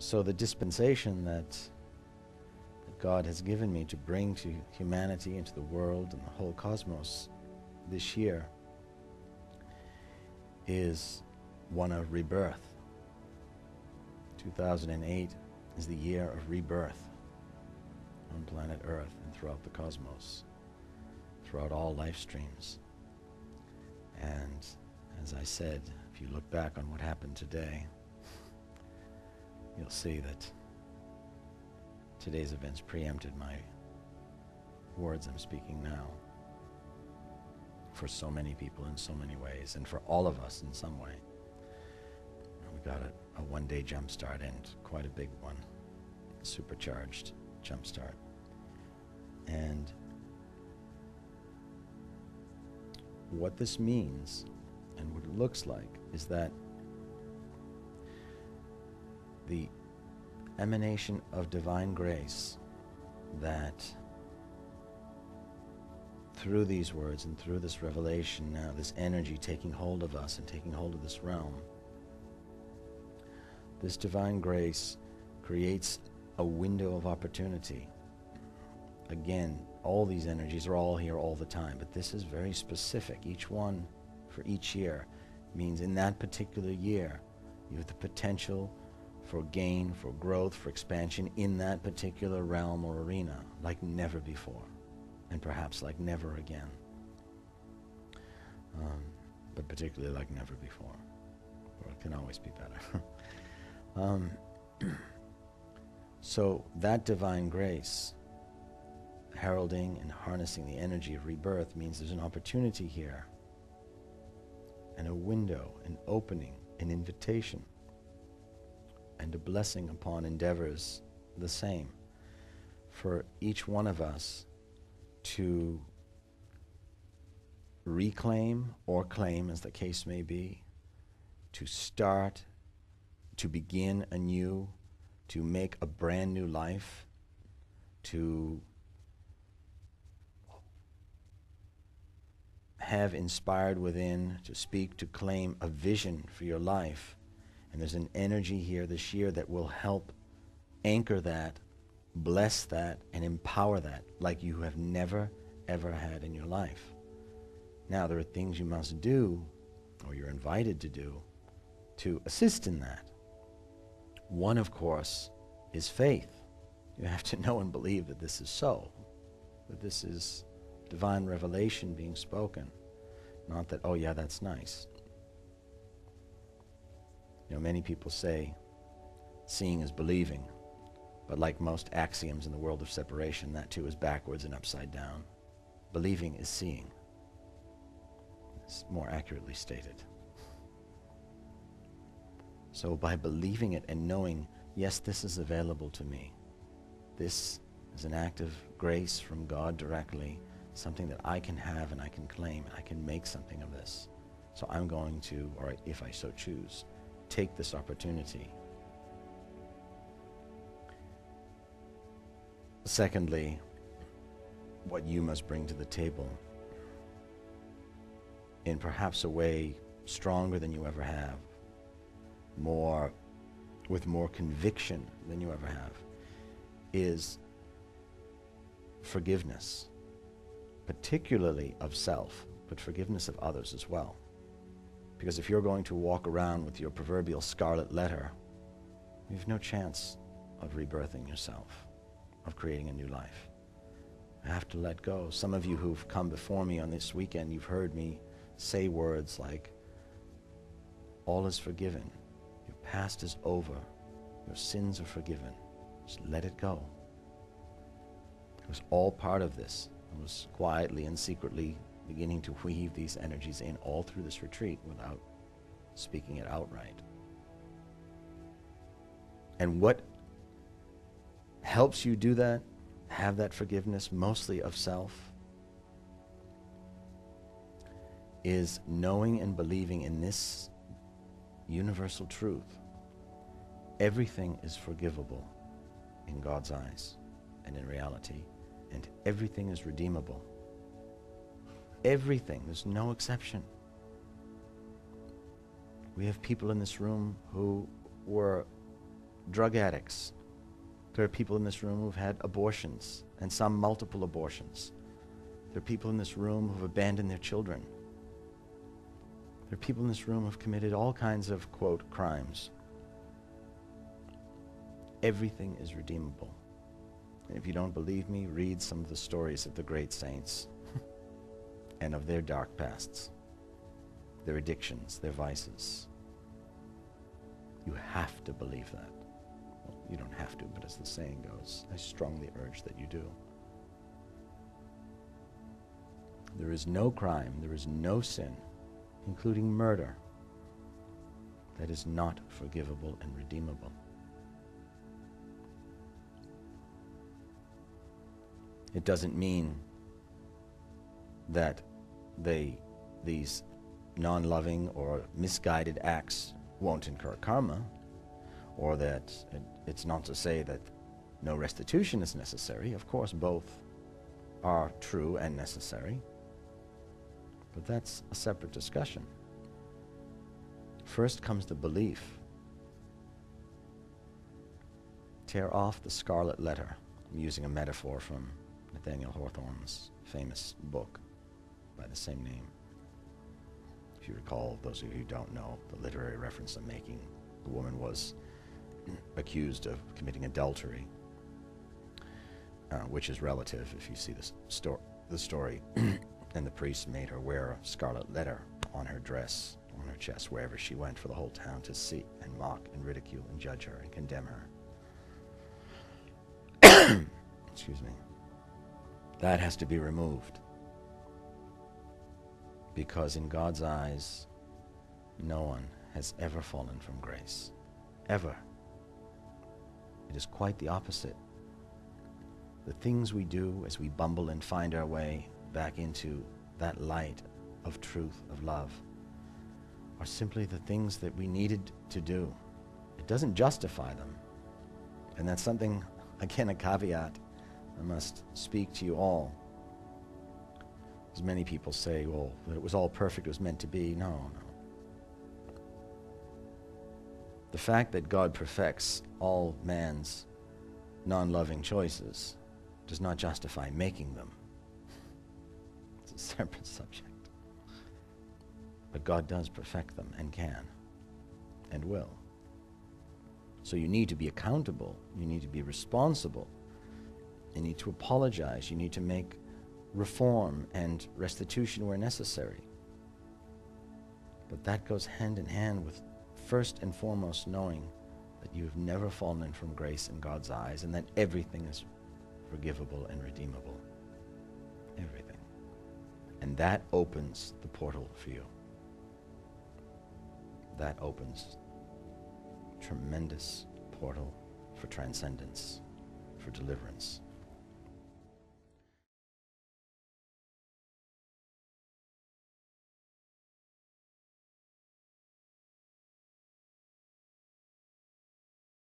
So the dispensation that God has given me to bring to humanity, into the world and the whole cosmos this year is one of rebirth. 2008 is the year of rebirth on planet Earth and throughout the cosmos, throughout all life streams. And as I said, if you look back on what happened today, you'll see that today's events preempted my words I'm speaking now for so many people in so many ways, and for all of us in some way. We got a one-day jump start, and quite a big one, a supercharged jump start. And what this means and what it looks like is that the emanation of divine grace that through these words and through this revelation now, this energy taking hold of us and taking hold of this realm, this divine grace creates a window of opportunity. Again, all these energies are all here all the time, but this is very specific. Each one for each year means in that particular year you have the potential for gain, for growth, for expansion in that particular realm or arena like never before, and perhaps like never again, but particularly like never before, or it can always be better. So that divine grace heralding and harnessing the energy of rebirth means there's an opportunity here and a window, an opening, an invitation, and a blessing upon endeavors the same for each one of us to reclaim or claim, as the case may be, to start, to begin anew, to make a brand new life, to have inspired within, to speak, to claim a vision for your life. And there's an energy here this year that will help anchor that, bless that, and empower that like you have never, ever had in your life. Now, there are things you must do, or you're invited to do, to assist in that. One, of course, is faith. You have to know and believe that this is so, that this is divine revelation being spoken. Not that, oh yeah, that's nice. You know, many people say seeing is believing, but like most axioms in the world of separation, that too is backwards and upside down. Believing is seeing. It's more accurately stated. So by believing it and knowing, yes, this is available to me, this is an act of grace from God directly, something that I can have and I can claim, and I can make something of this. So I'm going to, or if I so choose, take this opportunity. Secondly, what you must bring to the table in perhaps a way stronger than you ever have, with more conviction than you ever have, is forgiveness, particularly of self, but forgiveness of others as well. Because if you're going to walk around with your proverbial scarlet letter, you have no chance of rebirthing yourself, of creating a new life. I have to let go. Some of you who've come before me on this weekend, you've heard me say words like, all is forgiven, your past is over, your sins are forgiven, just let it go. It was all part of this. I was quietly and secretly beginning to weave these energies in all through this retreat without speaking it outright. And what helps you do that, have that forgiveness, mostly of self, is knowing and believing in this universal truth. Everything is forgivable in God's eyes and in reality, and everything is redeemable. Everything, there's no exception. We have people in this room who were drug addicts. There are people in this room who've had abortions, and some multiple abortions. There are people in this room who've abandoned their children. There are people in this room who've committed all kinds of, quote, crimes. Everything is redeemable. And if you don't believe me, read some of the stories of the great saints and of their dark pasts, their addictions, their vices. You have to believe that. Well, you don't have to, but as the saying goes, I strongly urge that you do. There is no crime, there is no sin, including murder, that is not forgivable and redeemable. It doesn't mean that these non-loving or misguided acts won't incur karma, or that it's not to say that no restitution is necessary. Of course, both are true and necessary, but that's a separate discussion. First comes the belief. Tear off the scarlet letter. I'm using a metaphor from Nathaniel Hawthorne's famous book by the same name. If you recall, those of you who don't know the literary reference I'm making, the woman was accused of committing adultery, which is relative if you see the story. And the priest made her wear a scarlet letter on her dress, on her chest, wherever she went, for the whole town to see and mock and ridicule and judge her and condemn her. Excuse me. That has to be removed. Because in God's eyes, no one has ever fallen from grace. Ever. It is quite the opposite. The things we do as we bumble and find our way back into that light of truth, of love, are simply the things that we needed to do. It doesn't justify them. And that's something, again, a caveat I must speak to you all. As many people say, well, that it was all perfect, it was meant to be. No. The fact that God perfects all man's non-loving choices does not justify making them. It's a separate subject. But God does perfect them and can and will. So you need to be accountable. You need to be responsible. You need to apologize. You need to make reform and restitution where necessary. But that goes hand in hand with first and foremost knowing that you have never fallen from grace in God's eyes and that everything is forgivable and redeemable. Everything. And that opens the portal for you. That opens a tremendous portal for transcendence, for deliverance,